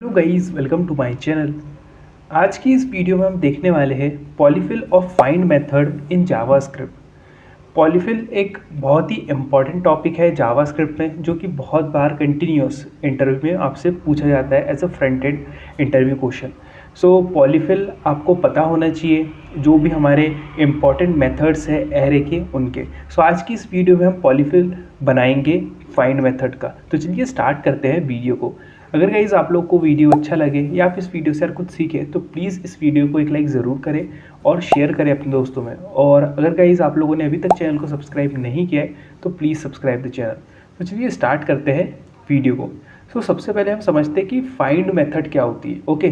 Hello guys, welcome to my channel. आज की इस वीडियो में हम देखने वाले हैं polyfill of find method in JavaScript. Polyfill एक बहुत ही इम्पॉर्टेंट टॉपिक है जावास्क्रिप्ट में, जो कि बहुत बार कंटिन्यूस इंटरव्यू में आपसे पूछा जाता है as a front end interview question. So polyfill आपको पता होना चाहिए, जो भी हमारे इम्पॉर्टेंट मेथड्स है एरे के उनके। सो आज की इस वीडियो में हम पॉलीफिल बनाएंगे फाइंड मेथड का। तो चलिए स्टार्ट करते हैं वीडियो को। अगर गाइज आप लोग को वीडियो अच्छा लगे या आप इस वीडियो से यार कुछ सीखे तो प्लीज़ इस वीडियो को एक लाइक ज़रूर करें और शेयर करें अपने दोस्तों में। और अगर गाइज आप लोगों ने अभी तक चैनल को सब्सक्राइब नहीं किया है तो प्लीज़ सब्सक्राइब द चैनल। तो चलिए स्टार्ट करते हैं वीडियो को। तो सबसे पहले हम समझते हैं कि फाइंड मेथड क्या होती है। ओके,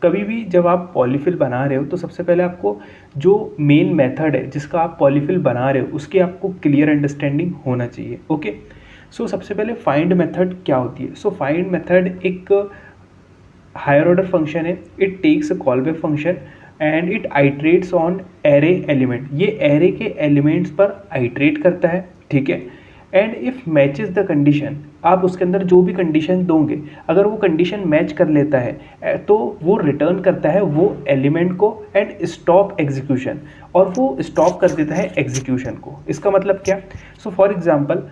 कभी भी जब आप पॉलीफिल बना रहे हो तो सबसे पहले आपको जो मेन मेथड है जिसका आप पॉलीफिल बना रहे हो उसकी आपको क्लियर अंडरस्टैंडिंग होना चाहिए। ओके, सो सबसे पहले फाइंड मेथड क्या होती है। सो फाइंड मेथड एक हायर ऑर्डर फंक्शन है। It takes a callback function and it iterates on array element. ये एरे के एलिमेंट्स पर आइट्रेट करता है, ठीक है। And if matches the condition, आप उसके अंदर जो भी कंडीशन दोगे अगर वो कंडीशन मैच कर लेता है तो वो रिटर्न करता है वो एलिमेंट को एंड स्टॉप एग्जीक्यूशन, और वो स्टॉप कर देता है एग्जीक्यूशन को। इसका मतलब क्या? सो फॉर एग्जांपल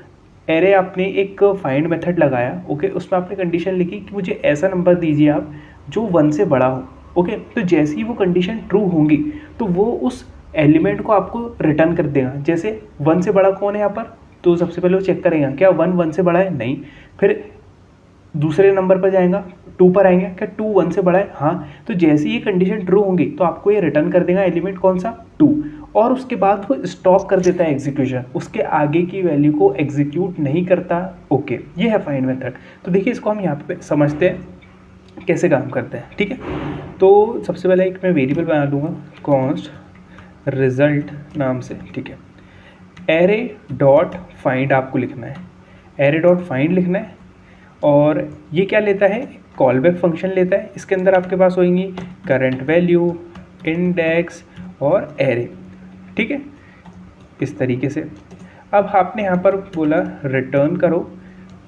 एरे आपने एक फाइंड मेथड लगाया, ओके, उसमें आपने कंडीशन लिखी कि मुझे ऐसा नंबर दीजिए आप जो 1 से बड़ा हो। ओके, तो जैसे ही वो कंडीशन ट्रू होंगी तो वो उस एलिमेंट को आपको रिटर्न कर देगा। जैसे 1 से बड़ा कौन है यहाँ पर, तो सबसे पहले वो चेक करेगा क्या 1 से बड़ा है, नहीं। फिर दूसरे नंबर पर जाएगा, 2 पर आएंगे, क्या 2 1 से बड़ा है, हाँ। तो जैसे ही कंडीशन ट्रू होंगी तो आपको ये रिटर्न कर देगा एलिमेंट कौन सा, 2। और उसके बाद वो स्टॉप कर देता है एग्जीक्यूशन, उसके आगे की वैल्यू को एग्जीक्यूट नहीं करता। ओके, ये है फाइंड मेथड। तो देखिए इसको हम यहाँ पे समझते हैं कैसे काम करते हैं, ठीक है। तो सबसे पहले एक मैं वेरिएबल बना लूँगा कॉन्स्ट रिजल्ट नाम से, ठीक है। एरे डॉट फाइंड आपको लिखना है, एरे डॉट फाइंड लिखना है। और ये क्या लेता है, कॉल बैक फंक्शन लेता है। इसके अंदर आपके पास होंगी करंट वैल्यू, इंडेक्स और एरे, ठीक है, इस तरीके से। अब आपने यहाँ पर बोला रिटर्न करो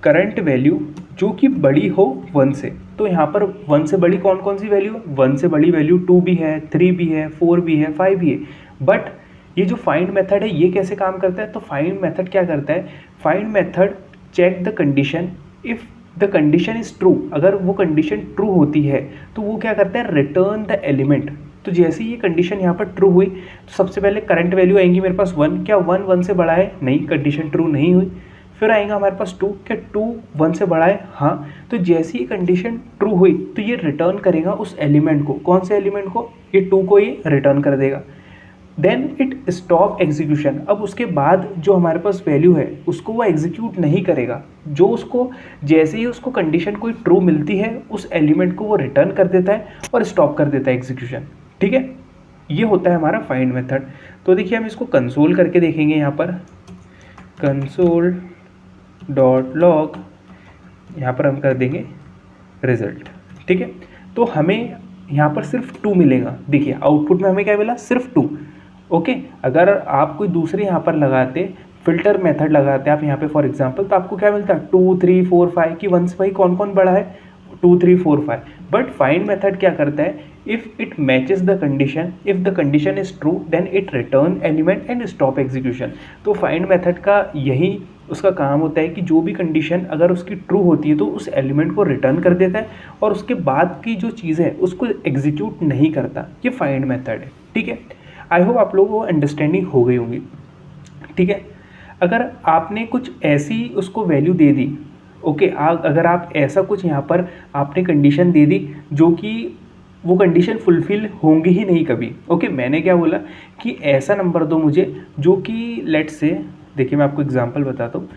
करंट वैल्यू जो कि बड़ी हो 1 से। तो यहाँ पर 1 से बड़ी कौन कौन सी वैल्यू, 1 से बड़ी वैल्यू 2 भी है, 3 भी है, 4 भी है, 5 भी है। बट ये जो फाइंड मेथड है ये कैसे काम करता है, तो फाइंड मेथड क्या करता है, find method check the condition, if the condition is true, अगर वो कंडीशन ट्रू होती है तो वो क्या करता है, रिटर्न द एलिमेंट। तो जैसे ही ये कंडीशन यहाँ पर ट्रू हुई तो सबसे पहले करंट वैल्यू आएंगी मेरे पास 1, क्या 1 से बड़ा है, नहीं, कंडीशन ट्रू नहीं हुई। फिर आएगा हमारे पास 2, क्या 2 1 से बड़ा है, हाँ। तो जैसे ही कंडीशन ट्रू हुई तो ये रिटर्न करेगा उस एलिमेंट को, कौन से एलिमेंट को, ये 2 को ये रिटर्न कर देगा। देन इट स्टॉप एग्जीक्यूशन, अब उसके बाद जो हमारे पास वैल्यू है उसको वो एग्जीक्यूट नहीं करेगा। जो उसको जैसे ही उसको कंडीशन कोई ट्रू मिलती है उस एलिमेंट को वो रिटर्न कर देता है और स्टॉप कर देता है एग्जीक्यूशन, ठीक है। ये होता है हमारा फाइंड मेथड। तो देखिए हम इसको कंसोल करके देखेंगे, यहाँ पर कंसोल डॉट लॉग, यहाँ पर हम कर देंगे रिजल्ट, ठीक है। तो हमें यहाँ पर सिर्फ 2 मिलेगा। देखिए आउटपुट में हमें क्या मिला, सिर्फ 2। ओके, अगर आप कोई दूसरे यहाँ पर लगाते, फिल्टर मेथड लगाते आप यहाँ पे फॉर एग्जांपल, तो आपको क्या मिलता है 2 3 4 5 की 1 से भाई कौन कौन बड़ा है, 2 3 4 5। बट फाइंड मेथड क्या करता है, if it matches the condition, if the condition is true then it return element and stop execution. तो फाइंड मेथड का यही उसका काम होता है कि जो भी कंडीशन अगर उसकी ट्रू होती है तो उस एलिमेंट को रिटर्न कर देता है और उसके बाद की जो चीज़ है उसको एग्जीक्यूट नहीं करता। ये फाइंड मेथड है, ठीक है। आई होप आप लोगों को अंडरस्टैंडिंग हो गई होंगी, ठीक है। अगर आपने कुछ ऐसी उसको वैल्यू दे दी, ओके, अगर आप ऐसा कुछ यहाँ पर आपने कंडीशन दे दी जो कि वो कंडीशन फुलफिल होंगी ही नहीं कभी। ओके, मैंने क्या बोला कि ऐसा नंबर दो मुझे जो कि लेट से, देखिए मैं आपको एग्जांपल बताता हूँ,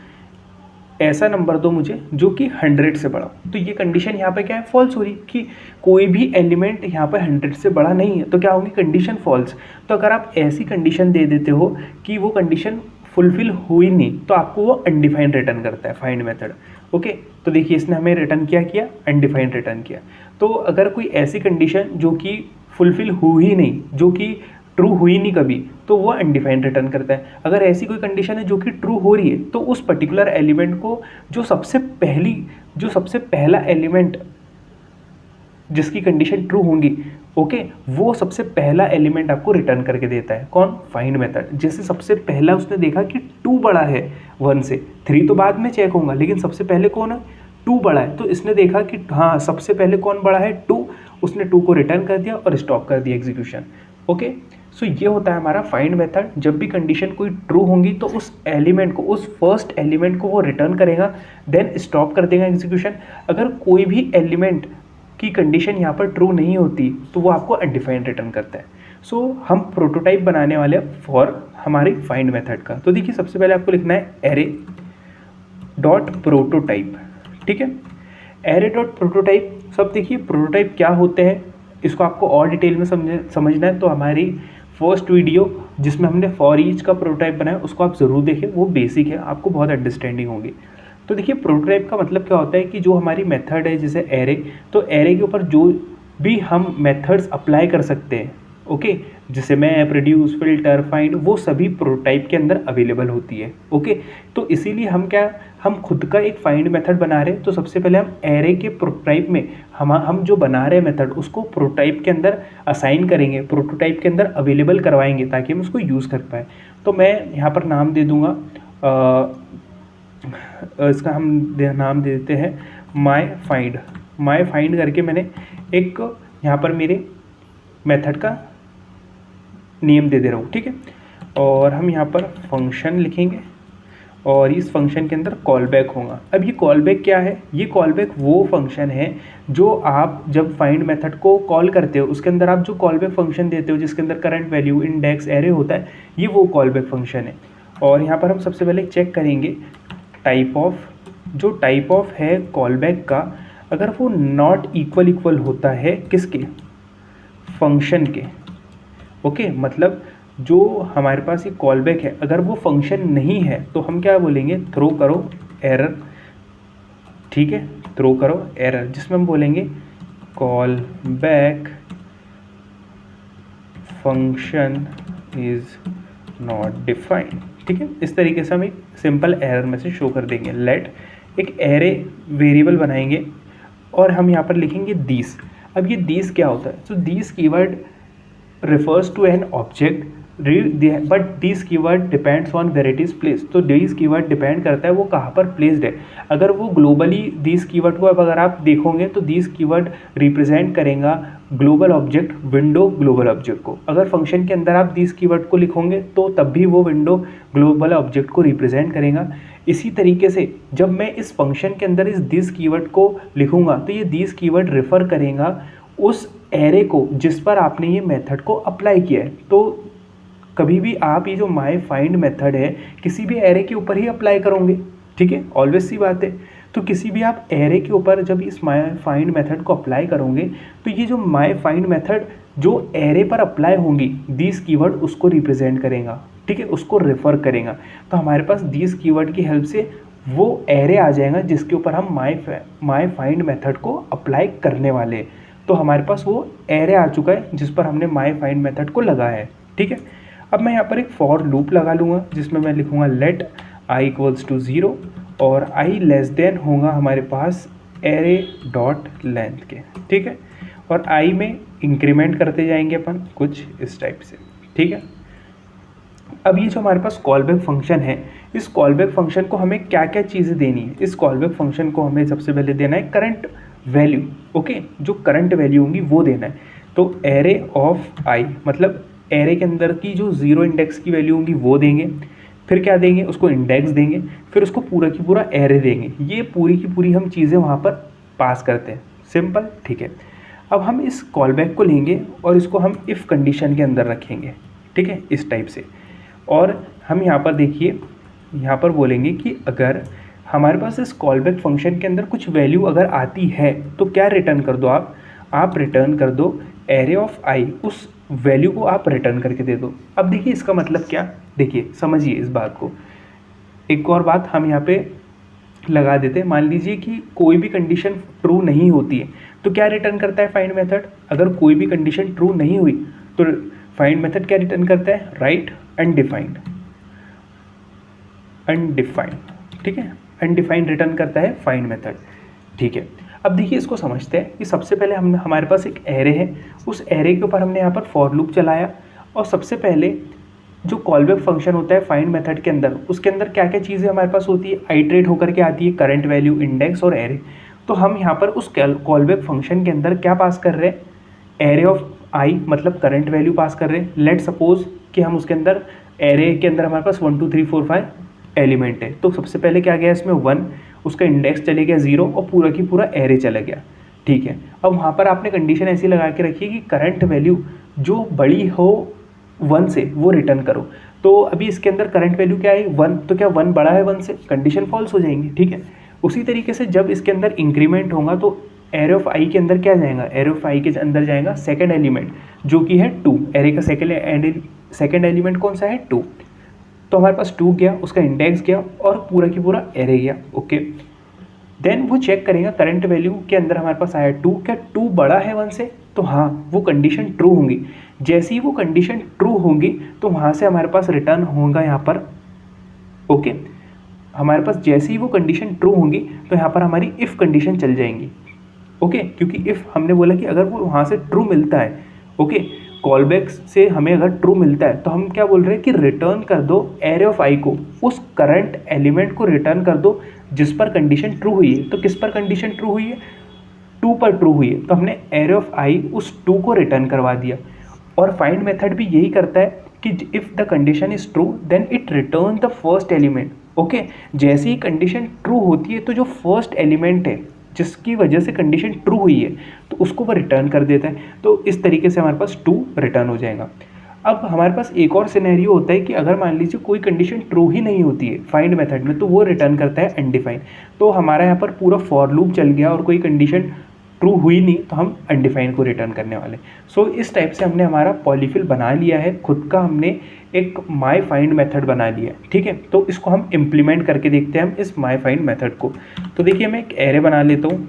ऐसा नंबर दो मुझे जो कि 100 से बड़ा हो। तो ये कंडीशन यहाँ पे क्या है, फॉल्स हो रही कि कोई भी एलिमेंट यहाँ पर 100 से बड़ा नहीं है, तो क्या होगी, कंडीशन फॉल्स। तो अगर आप ऐसी कंडीशन दे देते हो कि वो कंडीशन फुलफिल हुई नहीं तो आपको वो अनडिफाइंड रिटर्न करता है फाइंड मेथड। ओके, तो देखिए इसने हमें रिटर्न किया अनडिफाइंड रिटर्न किया। तो अगर कोई ऐसी कंडीशन जो कि फुलफिल हुई ही नहीं, जो कि ट्रू हुई नहीं कभी, तो वो अनडिफाइंड रिटर्न करता है। अगर ऐसी कोई कंडीशन है जो कि ट्रू हो रही है तो उस पर्टिकुलर एलिमेंट को जो सबसे पहला एलिमेंट जिसकी कंडीशन ट्रू होंगी, ओके, वो सबसे पहला एलिमेंट आपको रिटर्न करके देता है। कौन? Find method. जैसे सबसे पहला उसने देखा कि 2 बड़ा है 1 से, 3 तो बाद में चेक होगा, लेकिन सबसे पहले कौन है? 2 बड़ा है। तो इसने देखा कि हाँ सबसे पहले कौन बड़ा है? 2। उसने 2 को रिटर्न कर दिया और स्टॉप कर दिया एग्जीक्यूशन। ओके, सो ये होता है हमारा फाइंड मेथड। जब भी कंडीशन कोई ट्रू होंगी तो उस एलिमेंट को, उस फर्स्ट एलिमेंट को वो रिटर्न करेगा, देन स्टॉप कर देगा एग्जीक्यूशन। अगर कोई भी एलिमेंट की कंडीशन यहाँ पर ट्रू नहीं होती तो वो आपको अनडिफाइंड रिटर्न करता है। सो हम प्रोटोटाइप बनाने वाले हैं फॉर हमारी फाइंड मेथड का। तो देखिए सबसे पहले आपको लिखना है एरे डॉट प्रोटोटाइप। ठीक है, एरे डॉट प्रोटोटाइप। सब देखिए प्रोटोटाइप क्या होते हैं इसको आपको और डिटेल में समझना है तो हमारी फर्स्ट वीडियो जिसमें हमने फॉर ईच का प्रोटोटाइप बनाया उसको आप ज़रूर देखें, वो बेसिक है, आपको बहुत अंडरस्टैंडिंग होगी। तो देखिए प्रोटोटाइप का मतलब क्या होता है कि जो हमारी मेथड है जैसे एरे, तो एरे के ऊपर जो भी हम मेथड्स अप्लाई कर सकते हैं, ओके, जैसे मैप, रिड्यूस, फिल्टर, फाइंड, वो सभी प्रोटोटाइप के अंदर अवेलेबल होती है। ओके, तो इसीलिए हम खुद का एक फाइंड मेथड बना रहे हैं। तो सबसे पहले हम एरे के प्रोटोटाइप में हम जो बना रहे हैं मेथड उसको प्रोटोटाइप के अंदर असाइन करेंगे, प्रोटोटाइप के अंदर अवेलेबल करवाएंगे ताकि हम उसको यूज़ कर पाए। तो मैं यहाँ पर नाम दे दूँगा, इसका हम नाम दे देते हैं माई फाइंड करके मैंने एक यहाँ पर मेरे मेथड का नेम दे रहा हूँ। ठीक है, और हम यहाँ पर फंक्शन लिखेंगे और इस फंक्शन के अंदर कॉल बैक होगा। अब ये कॉल बैक क्या है? ये कॉल बैक वो फंक्शन है जो आप जब फाइंड मेथड को कॉल करते हो उसके अंदर आप जो कॉल बैक फंक्शन देते हो जिसके अंदर करंट वैल्यू, इंडेक्स, एरे होता है, ये वो कॉल बैक फंक्शन है। और यहाँ पर हम सबसे पहले चेक करेंगे टाइप ऑफ, जो टाइप ऑफ है कॉल बैक का, अगर वो नॉट इक्वल होता है किसके? फंक्शन के। ओके, मतलब जो हमारे पास ये कॉल बैक है अगर वो फंक्शन नहीं है तो हम क्या बोलेंगे? थ्रो करो एरर। ठीक है, थ्रो करो एरर, जिसमें हम बोलेंगे call back function is not defined. ठीक है, इस तरीके से हम एक सिंपल एरर में से शो कर देंगे। लेट एक एरे वेरिएबल बनाएंगे और हम यहाँ पर लिखेंगे दिस। अब ये दिस क्या होता है? तो this keyword refers to an object but this keyword depends on where it is placed। तो this keyword डिपेंड करता है वो कहाँ पर प्लेस्ड है। अगर वो ग्लोबली this keyword को अब अगर आप देखोगे तो this keyword रिप्रेजेंट करेगा global object, window global object को। अगर फंक्शन के अंदर आप this keyword को लिखोगे तो तब भी वो विंडो ग्लोबल ऑब्जेक्ट को रिप्रेजेंट करेगा। इसी तरीके से जब मैं इस फंक्शन के अंदर इस this keyword को लिखूंगा तो ये this keyword रेफर करेगा उस एरे को जिस पर आपने ये मेथड को अप्लाई किया है। तो कभी भी आप ये जो माई फाइंड मेथड है किसी भी एरे के ऊपर ही अप्लाई करोगे। ठीक है, ऑलवेज सी बात है। तो किसी भी आप एरे के ऊपर जब इस माई फाइंड मेथड को अप्लाई करोगे तो ये जो माई फाइंड मेथड जो एरे पर अप्लाई होंगी दिस कीवर्ड उसको रिप्रेजेंट करेगा। ठीक है, उसको रेफर करेगा। तो हमारे पास दिस कीवर्ड की हेल्प से वो एरे आ जाएगा जिसके ऊपर हम माई फाइंड मेथड को अप्लाई करने वाले हैं। तो हमारे पास वो एरे आ चुका है जिस पर हमने माई फाइंड मेथड को लगाया है। ठीक है, अब मैं यहाँ पर एक फॉर लूप लगा लूँगा जिसमें मैं लिखूँगा लेट i इक्वल्स टू 0 और i लेस देन होगा हमारे पास एरे डॉट लेंथ के। ठीक है, और i में इंक्रीमेंट करते जाएंगे अपन कुछ इस टाइप से। ठीक है, अब ये जो हमारे पास कॉल बैक फंक्शन है इस कॉल बैक फंक्शन को हमें क्या क्या चीज़ें देनी है? इस कॉल बैक फंक्शन को हमें सबसे पहले देना है करंट वैल्यू। ओके, जो करंट वैल्यू होंगी वो देना है। तो एरे ऑफ i मतलब एरे के अंदर की जो 0 इंडेक्स की वैल्यू होंगी वो देंगे, फिर क्या देंगे? उसको इंडेक्स देंगे, फिर उसको पूरा की पूरा एरे देंगे। ये पूरी की पूरी हम चीज़ें वहाँ पर पास करते हैं। सिंपल। ठीक है, अब हम इस कॉल बैक को लेंगे और इसको हम इफ़ कंडीशन के अंदर रखेंगे। ठीक है, इस टाइप से। और हम यहाँ पर देखिए यहाँ पर बोलेंगे कि अगर हमारे पास इस कॉल बैक फंक्शन के अंदर कुछ वैल्यू अगर आती है तो क्या रिटर्न कर दो आप रिटर्न कर दो एरे ऑफ i, उस वैल्यू को आप रिटर्न करके दे दो। अब देखिए इसका मतलब क्या, देखिए समझिए इस बात को। एक और बात हम यहाँ पे लगा देते हैं। मान लीजिए कि कोई भी कंडीशन ट्रू नहीं होती है तो क्या रिटर्न करता है फाइंड मेथड? अगर कोई भी कंडीशन ट्रू नहीं हुई तो फाइंड मेथड क्या रिटर्न करता है? Right undefined. ठीक है, अनडिफाइंड रिटर्न करता है फाइंड मेथड। ठीक है, अब देखिए इसको समझते हैं कि सबसे पहले हम हमारे पास एक एरे है, उस एरे के ऊपर हमने यहाँ पर फॉर लूप चलाया और सबसे पहले जो कॉलबैक फंक्शन होता है फाइंड मेथड के अंदर, उसके अंदर क्या क्या चीज़ें हमारे पास होती है, आइट्रेट होकर के आती है, करंट वैल्यू, इंडेक्स और एरे। तो हम यहाँ पर उस कॉलबैक फंक्शन के अंदर क्या पास कर रहे हैं, एरे ऑफ आई मतलब करंट वैल्यू पास कर रहे हैं। लेट सपोज कि हम उसके अंदर एरे के अंदर हमारे पास 1 2 3 4 5 एलिमेंट है, तो सबसे पहले क्या गया इसमें 1, उसका इंडेक्स चले गया 0 और पूरा की पूरा एरे चला गया। ठीक है, अब वहाँ पर आपने कंडीशन ऐसी लगा के रखी है कि करंट वैल्यू जो बड़ी हो 1 से वो रिटर्न करो। तो अभी इसके अंदर करंट वैल्यू क्या है 1, तो क्या 1 बड़ा है 1 से, कंडीशन फॉल्स हो जाएंगी। ठीक है, उसी तरीके से जब इसके अंदर इंक्रीमेंट होगा तो एरे ऑफ आई के अंदर क्या जाएगा, एरे ऑफ आई के अंदर जाएगा सेकंड एलिमेंट जो कि है 2, एरे का सेकंड एलिमेंट कौन सा है 2। तो हमारे पास 2 गया, उसका इंडेक्स गया और पूरा की पूरा एरे गया। ओके, देन वो चेक करेगा करंट वैल्यू के अंदर हमारे पास आया 2, क्या 2 बड़ा है 1 से, तो हाँ वो कंडीशन ट्रू होंगी। जैसे ही वो कंडीशन ट्रू होंगी तो वहाँ से हमारे पास रिटर्न होगा यहाँ पर। ओके, हमारे पास जैसे ही वो कंडीशन ट्रू होंगी तो यहाँ पर हमारी इफ़ कंडीशन चल जाएंगी। ओके, क्योंकि इफ़ हमने बोला कि अगर वो वहाँ से ट्रू मिलता है, ओके, कॉलबैक से हमें अगर ट्रू मिलता है तो हम क्या बोल रहे हैं कि रिटर्न कर दो एरे ऑफ आई को, उस करंट एलिमेंट को रिटर्न कर दो जिस पर कंडीशन ट्रू हुई है। तो किस पर कंडीशन ट्रू हुई है, 2 पर ट्रू हुई है, तो हमने एरे ऑफ आई उस 2 को रिटर्न करवा दिया। और फाइंड मेथड भी यही करता है कि if the condition is true then it return the first element. Okay, जैसे ही कंडीशन ट्रू होती है तो जो फर्स्ट एलिमेंट है जिसकी वजह से कंडीशन ट्रू हुई है तो उसको वो रिटर्न कर देता है। तो इस तरीके से हमारे पास 2 रिटर्न हो जाएगा। अब हमारे पास एक और सिनेरियो होता है कि अगर मान लीजिए कोई कंडीशन ट्रू ही नहीं होती है फाइंड मेथड में, तो वो रिटर्न करता है अनडिफाइंड। तो हमारा यहाँ पर पूरा फॉर लूप चल गया और कोई कंडीशन ट्रू हुई नहीं तो हम अनडिफाइंड को रिटर्न करने वाले। सो इस टाइप से हमने हमारा पॉलीफिल बना लिया है, खुद का हमने एक माई फाइंड मेथड बना लिया है। ठीक है, तो इसको हम इम्प्लीमेंट करके देखते हैं हम इस माई फाइंड मेथड को। तो देखिए मैं एक एरे बना लेता हूँ,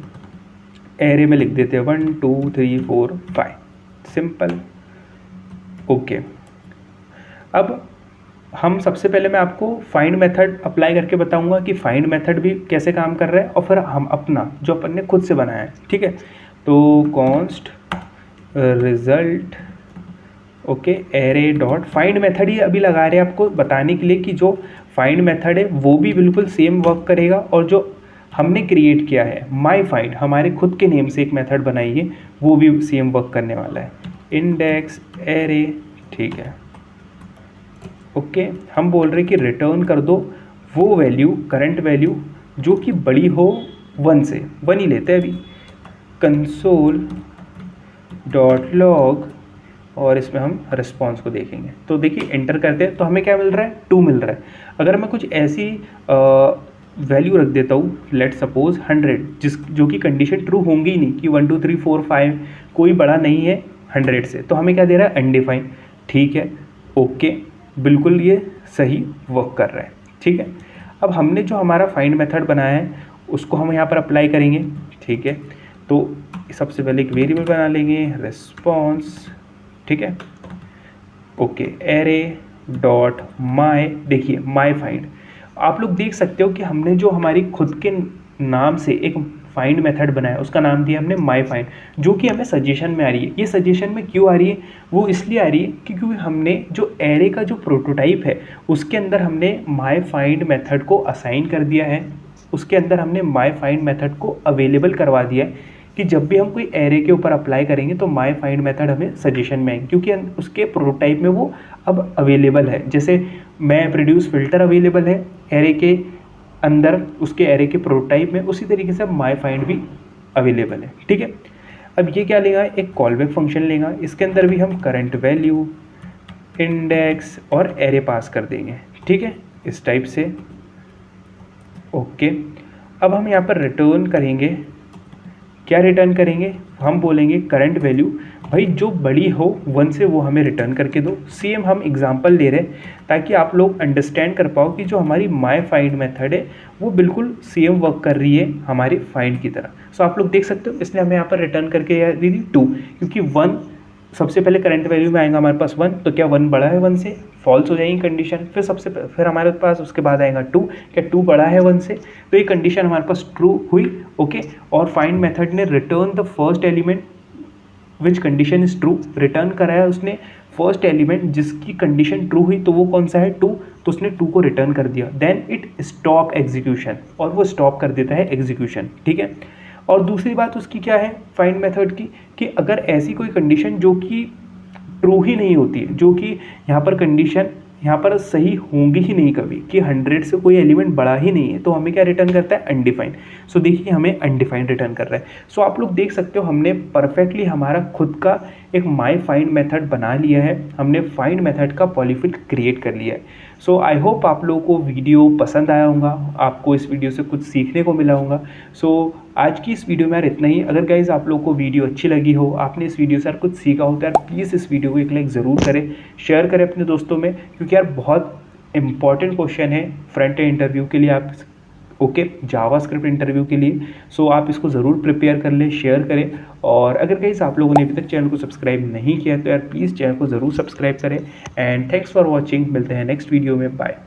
एरे में लिख देते हैं 1 2 3 4 5, सिंपल। ओके, अब हम सबसे पहले मैं आपको फाइंड मेथड अप्लाई करके बताऊंगा कि फाइंड मेथड भी कैसे काम कर रहा है और फिर हम अपना जो अपन ने खुद से बनाया है। ठीक है, तो const result okay array dot find method ही अभी लगा रहे हैं आपको बताने के लिए कि जो फाइंड मेथड है वो भी बिल्कुल सेम वर्क करेगा और जो हमने क्रिएट किया है माई फाइंड हमारे खुद के नेम से एक मेथड बनाई है वो भी सेम वर्क करने वाला है। इंडेक्स एरे, ठीक है। ओके, हम बोल रहे हैं कि रिटर्न कर दो वो वैल्यू, करंट वैल्यू जो कि बड़ी हो 1 से, 1 ही लेते हैं अभी, कंसोल डॉट लॉग, और इसमें हम रिस्पॉन्स को देखेंगे। तो देखिए एंटर करते हैं तो हमें क्या मिल रहा है 2 मिल रहा है। अगर मैं कुछ ऐसी वैल्यू रख देता हूँ, लेट सपोज 100, जो कि कंडीशन ट्रू होंगी ही नहीं कि 1 2 3 4 5 कोई बड़ा नहीं है 100 से, तो हमें क्या दे रहा है अनडिफाइंड। ठीक है, ओके, बिल्कुल ये सही वर्क कर रहा है। ठीक है, अब हमने जो हमारा फाइंड मेथड बनाया है उसको हम यहाँ पर अप्लाई करेंगे। ठीक है, तो सबसे पहले एक वेरिएबल बना लेंगे रिस्पॉन्स। ठीक है, ओके, एरे डॉट माई, देखिए माई फाइंड, आप लोग देख सकते हो कि हमने जो हमारी खुद के नाम से एक फाइंड मेथड बनाया उसका नाम दिया हमने माई फाइंड, जो कि हमें सजेशन में आ रही है। ये सजेशन में क्यों आ रही है, वो इसलिए आ रही है क्योंकि हमने जो एरे का जो प्रोटोटाइप है उसके अंदर हमने माई फाइंड मेथड को असाइन कर दिया है, उसके अंदर हमने माई फाइंड मेथड को अवेलेबल करवा दिया है कि जब भी हम कोई एरे के ऊपर अप्लाई करेंगे तो माई फाइंड मेथड हमें सजेशन में आएंगे, क्योंकि उसके प्रोटोटाइप में वो अब अवेलेबल है। जैसे मैं प्रोड्यूस फिल्टर अवेलेबल है एरे के अंदर, उसके एरे के प्रोटोटाइप में, उसी तरीके से अब माई फाइंड भी अवेलेबल है। ठीक है, अब ये क्या लेगा, एक कॉलबैक फंक्शन लेगा, इसके अंदर भी हम करंट वैल्यू, इंडेक्स और एरे पास कर देंगे। ठीक है, इस टाइप से। ओके, अब हम यहाँ पर रिटर्न करेंगे, क्या रिटर्न करेंगे, हम बोलेंगे करंट वैल्यू भाई जो बड़ी हो 1 से वो हमें रिटर्न करके दो। सेम हम एग्जांपल ले रहे हैं ताकि आप लोग अंडरस्टैंड कर पाओ कि जो हमारी माई फाइंड मेथड है वो बिल्कुल सेम वर्क कर रही है हमारी फाइंड की तरह। सो आप लोग देख सकते हो, इसलिए हमें यहाँ पर रिटर्न करके दी 2, क्योंकि 1 सबसे पहले करंट वैल्यू में आएगा हमारे पास 1, तो क्या 1 बड़ा है 1 से, फॉल्स हो जाएगी कंडीशन। फिर हमारे पास उसके बाद आएगा 2, क्या 2 बड़ा है 1 से, तो ये कंडीशन हमारे पास ट्रू हुई। ओके, और फाइंड मेथड ने return the first element which condition is true, return कराया उसने फर्स्ट एलिमेंट जिसकी कंडीशन ट्रू हुई, तो वो कौन सा है 2, तो उसने 2 को रिटर्न कर दिया। देन इट स्टॉप एग्जीक्यूशन, और वो स्टॉप कर देता है एग्जीक्यूशन, ठीक है। और दूसरी बात उसकी क्या है फाइंड मेथड की, कि अगर ऐसी कोई कंडीशन जो कि ट्रू ही नहीं होती है, जो कि यहाँ पर कंडीशन यहाँ पर सही होंगी ही नहीं कभी, कि 100 से कोई एलिमेंट बड़ा ही नहीं है, तो हमें क्या रिटर्न करता है, अनडिफाइंड। सो देखिए हमें अनडिफाइंड रिटर्न कर रहा है। सो आप लोग देख सकते हो हमने परफेक्टली हमारा खुद का एक माई फाइंड मेथड बना लिया है, हमने फाइंड मेथड का पॉलीफिल क्रिएट कर लिया है। सो आई होप आप लोगों को वीडियो पसंद आया होगा, आपको इस वीडियो से कुछ सीखने को मिला होगा। सो आज की इस वीडियो में यार इतना ही। अगर गाइज आप लोगों को वीडियो अच्छी लगी हो, आपने इस वीडियो से यार कुछ सीखा हो, तो यार प्लीज़ इस वीडियो को एक लाइक ज़रूर करें, शेयर करें अपने दोस्तों में, क्योंकि यार बहुत इंपॉर्टेंट क्वेश्चन है फ्रंट एंड इंटरव्यू के लिए आप, ओके, जावास्क्रिप्ट इंटरव्यू के लिए। सो आप इसको ज़रूर प्रिपेयर कर लें, शेयर करें। और अगर गाइस आप लोगों ने अभी तक चैनल को सब्सक्राइब नहीं किया तो यार प्लीज़ चैनल को ज़रूर सब्सक्राइब करें। एंड थैंक्स फॉर वॉचिंग, मिलते हैं नेक्स्ट वीडियो में, बाय।